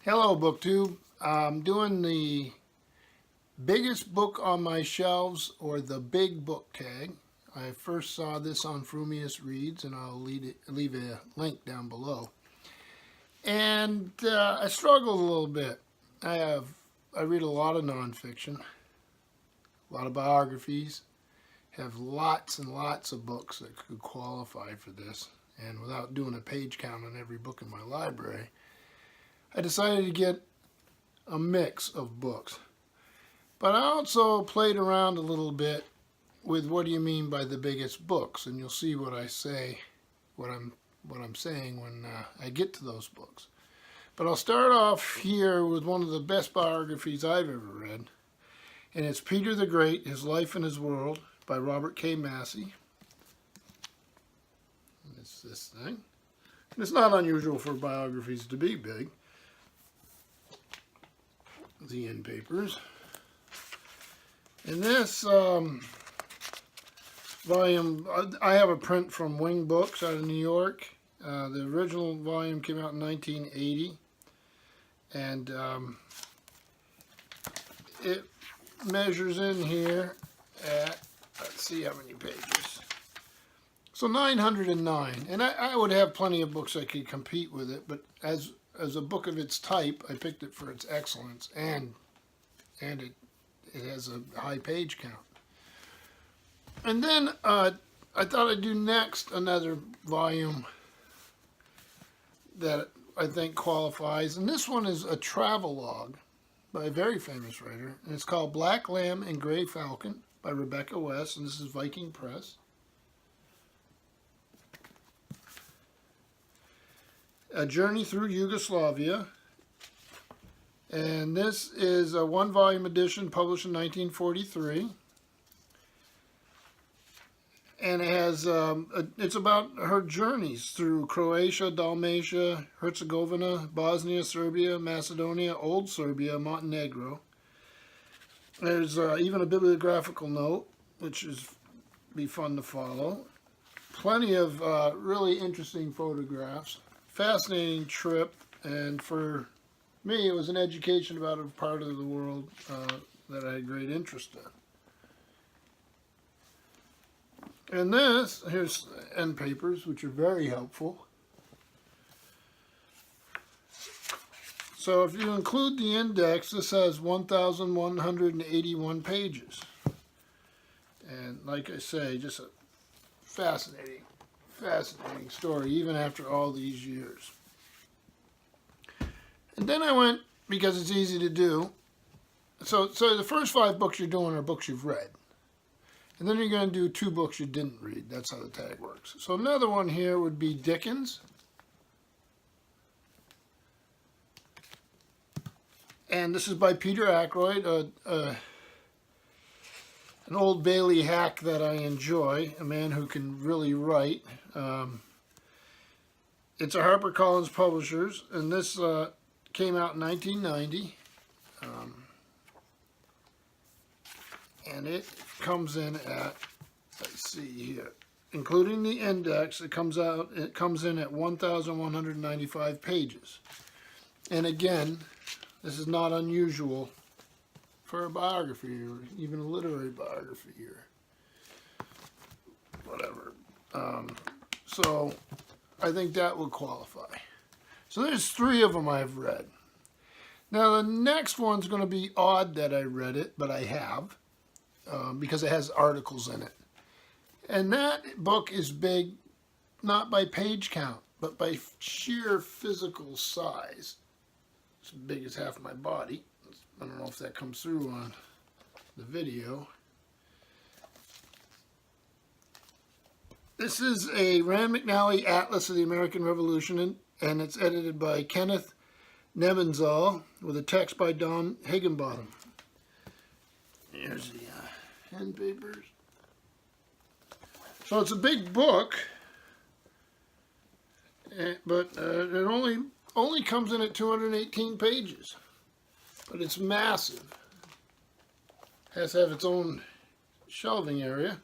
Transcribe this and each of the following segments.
Hello, BookTube. I'm doing the biggest book on my shelves, or the big book tag. I first saw this on Frumious Reads, and I'll leave a link down below. And I struggled a little bit. I read a lot of nonfiction, a lot of biographies, have lots and lots of books that could qualify for this. And without doing a page count on every book in my library, I decided to get a mix of books. But I also played around a little bit with what do you mean by the biggest books, and you'll see what I say, what I'm saying when I get to those books. But I'll start off here with one of the best biographies I've ever read, and it's Peter the Great: His Life and His World by Robert K. Massey. It's this thing. And it's not unusual for biographies to be big. The end papers. In this volume, I have a print from Wing Books out of New York. The original volume came out in 1980, and it measures in here at, let's see how many pages. So 909, and I would have plenty of books that could compete with it, but as a book of its type, I picked it for its excellence, and it has a high page count. And then I thought I'd do next another volume that I think qualifies, and this one is a travelogue by a very famous writer, and it's called Black Lamb and Gray Falcon by Rebecca West, and this is Viking Press. A Journey Through Yugoslavia, and this is a one-volume edition published in 1943, and it has it's about her journeys through Croatia, Dalmatia, Herzegovina, Bosnia, Serbia, Macedonia, Old Serbia, Montenegro. There's even a bibliographical note, which is be fun to follow. Plenty of really interesting photographs. Fascinating trip, and for me it was an education about a part of the world that I had great interest in. And here's end papers, which are very helpful. So if you include the index, this has 1,181 pages. And like I say, just a fascinating story, even after all these years. And then I went, because it's easy to do, so the first 5 books you're doing are books you've read. And then you're going to do 2 books you didn't read. That's how the tag works. So another one here would be Dickens. And this is by Peter Ackroyd, an Old Bailey hack that I enjoy, a man who can really write. It's a HarperCollins Publishers, and this came out in 1990. And it comes in at, let's see here, including the index, it comes in at 1,195 pages. And again, this is not unusual for a biography, or even a literary biography, or whatever. So I think that would qualify. So there's 3 of them I've read. Now the next one's going to be odd that I read it, but I have, because it has articles in it. And that book is big, not by page count, but by sheer physical size. It's as big as half my body. I don't know if that comes through on the video. This is a Rand McNally Atlas of the American Revolution, and it's edited by Kenneth Nebenzahl with a text by Don Higginbottom. Here's the end papers. So it's a big book, but it only comes in at 218 pages. But it's massive. Has to have its own shelving area,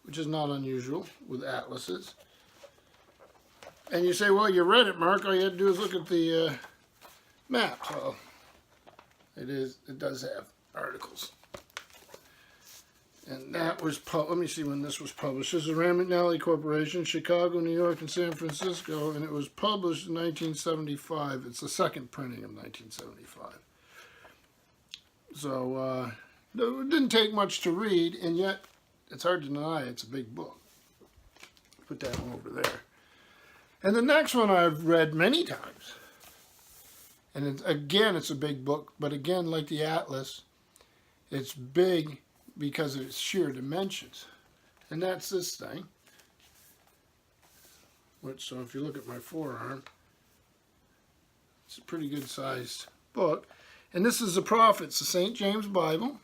which is not unusual with atlases. And you say, well, you read it, Mark. All you had to do is look at the map. So it does have articles. And that was, let me see when this was published. This is the McNally Corporation, Chicago, New York, and San Francisco, and it was published in 1975. It's the second printing of 1975. So it didn't take much to read, and yet it's hard to deny it's a big book. Put that one over there. And the next one I've read many times. And again, it's a big book, but again, like the Atlas, it's big because of its sheer dimensions. And that's this thing. Which, so if you look at my forearm, it's a pretty good sized book. And this is the Prophets, the St. James Bible.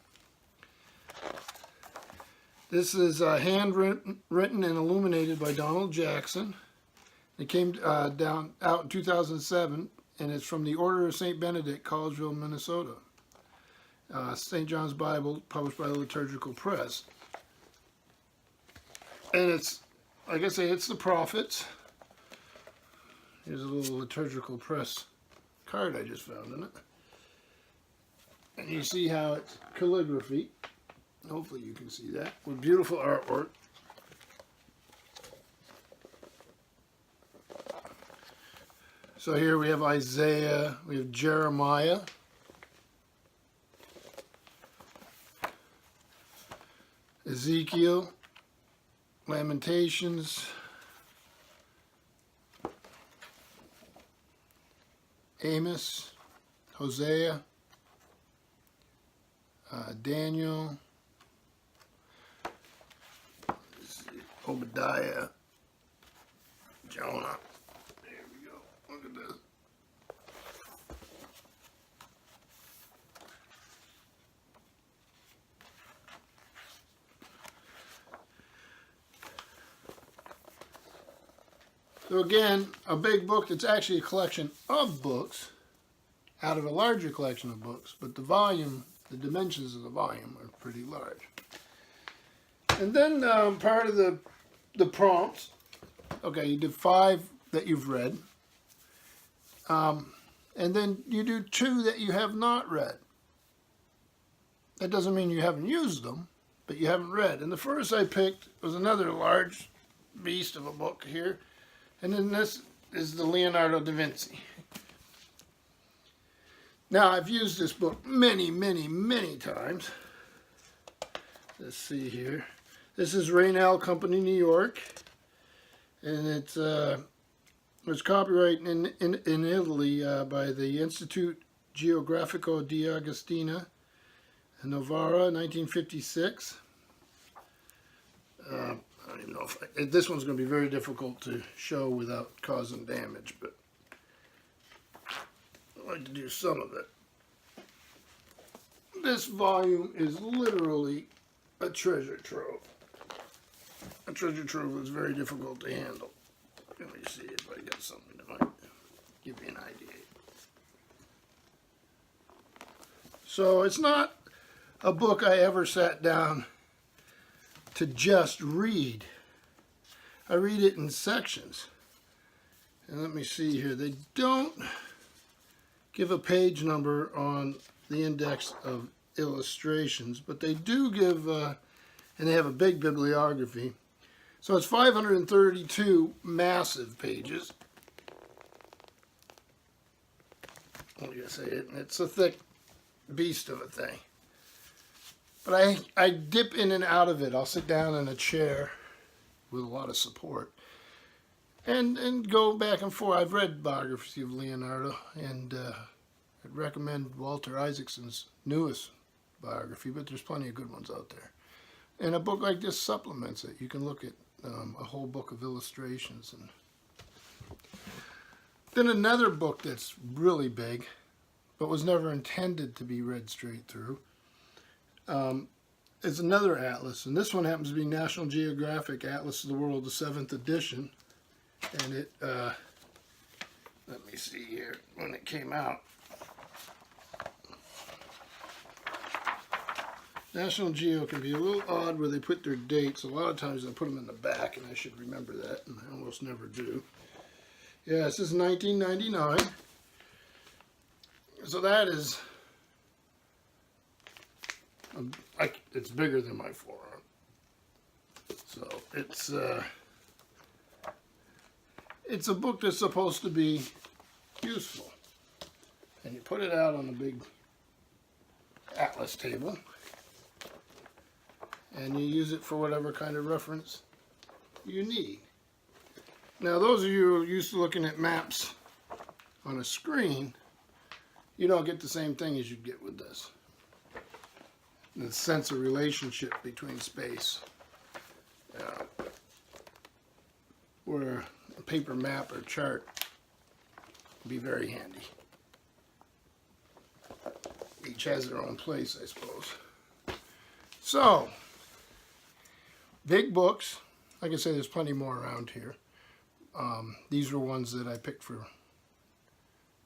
This is handwritten and illuminated by Donald Jackson. It came out in 2007, and it's from the Order of St. Benedict, Collegeville, Minnesota. St. John's Bible, published by the Liturgical Press. And it's, like I say, it's the Prophets. Here's a little Liturgical Press card I just found in it. And you see how it's calligraphy. Hopefully you can see that. With beautiful artwork. So here we have Isaiah, we have Jeremiah. Ezekiel, Lamentations, Amos, Hosea, Daniel, Obadiah, Jonah. There we go. Look at this. So again, a big book that's actually a collection of books out of a larger collection of books, but the volume, the dimensions of the volume are pretty large. And then part of the prompts, okay, you did 5 that you've read, and then you do 2 that you have not read. That doesn't mean you haven't used them, but you haven't read. And the first I picked was another large beast of a book here. And then this is the Leonardo DaVinci. Now, I've used this book many, many, many times. Let's see here. This is Raynell Company, New York. And it's copyrighted in Italy by the Institute Geographico di Agostina, Novara, 1956. I don't even know if this one's going to be very difficult to show without causing damage, but I'd like to do some of it. This volume is literally a treasure trove. A treasure trove is very difficult to handle. Let me see if I got something that might give you an idea. So it's not a book I ever sat down to just read. I read it in sections. And let me see here. They don't give a page number on the index of illustrations, but they do give, and they have a big bibliography. So it's 532 massive pages. What do you say? It's a thick beast of a thing. But I dip in and out of it. I'll sit down in a chair with a lot of support and go back and forth. I've read biography of Leonardo, and I'd recommend Walter Isaacson's newest biography, but there's plenty of good ones out there. And a book like this supplements it. You can look at a whole book of illustrations. And then another book that's really big, but was never intended to be read straight through, is another atlas, and this one happens to be National Geographic Atlas of the World, the 7th edition, and it, let me see here, when it came out. National Geo can be a little odd where they put their dates. A lot of times they put them in the back, and I should remember that, and I almost never do. Yeah, this is 1999. So that is, it's bigger than my forearm. So it's a book that's supposed to be useful. And you put it out on a big atlas table, and you use it for whatever kind of reference you need. Now, those of you who are used to looking at maps on a screen, you don't get the same thing as you'd get with this. The sense of relationship between space. Where a paper map or chart would be very handy. Each has their own place, I suppose. So, big books. Like I say, there's plenty more around here. These are ones that I picked for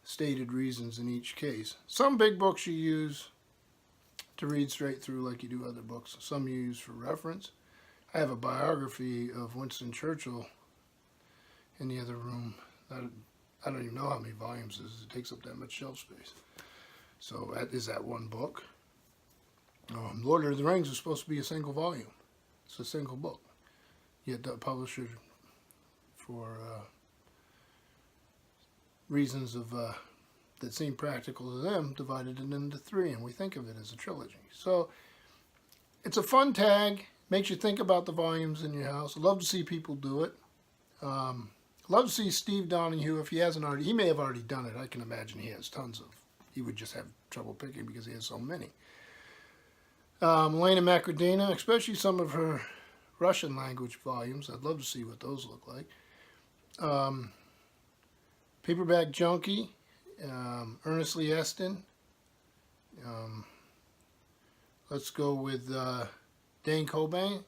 stated reasons in each case. Some big books you use to read straight through like you do other books. Some you use for reference. I have a biography of Winston Churchill in the other room. I don't even know how many volumes it is. It takes up that much shelf space. So that is that one book. Lord of the Rings is supposed to be a single volume. It's a single book. Yet the publisher, for reasons of that seem practical to them, divided it into 3, and we think of it as a trilogy. So it's a fun tag. Makes you think about the volumes in your house. Love to see people do it. Love to see Steve Donahue, if he hasn't already. He may have already done it. I can imagine he has tons of. He would just have trouble picking because he has so many. Elena Macredina, especially some of her Russian language volumes. I'd love to see what those look like. Paperback Junkie, Ernest Lee Eston. Let's go with Dane Cobain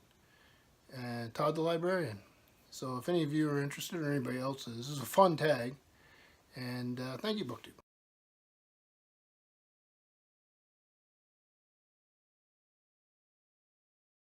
and Todd the Librarian. So if any of you are interested or anybody else is, this is a fun tag. And thank you, BookTube.